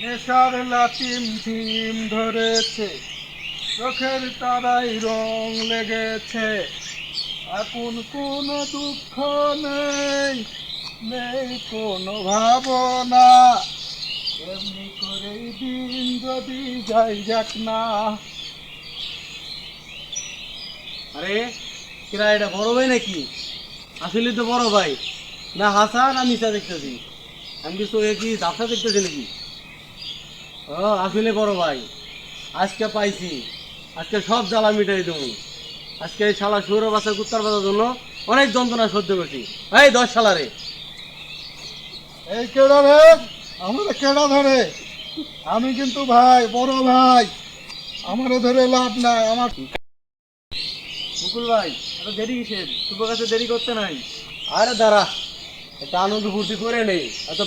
নেশার লাটিম টিম ধরেছে, চোখের তারাই রং লেগেছে। এখন কোনো দুঃখ নেই, নেই কোনো ভাবনা। এমনি করেই দিন যদি যাই যাক না। আরে কিরা, এটা বড় ভাই নাকি? আসলে তো বড় ভাই না, হাসান আমি মিশা দেখতেছি। আমি কি চোখে কি ঝাপসা দেখতেছি নাকি? ও আসলে বড় ভাই, আজকে পাইছি। আজকে সব জ্বালা মিটাই দেবো। আজকে এই শালা সৌর বাচ্চা কুত্তার বাজার জন্য অনেক যন্ত্রণা সহ্য করছি। এই 10 শালারে। এই কেডা রে? আমারে কেডা ধরে? আমি কিন্তু ভাই, বড় ভাই, আমারে ধরে লাভ নাই। আমার মুকুল ভাই, এত দেরি কিসের? তোর কাছে দেরি করতে নাই। আরে দাঁড়া, একটা আনন্দ ফুর্তি করে নেই এত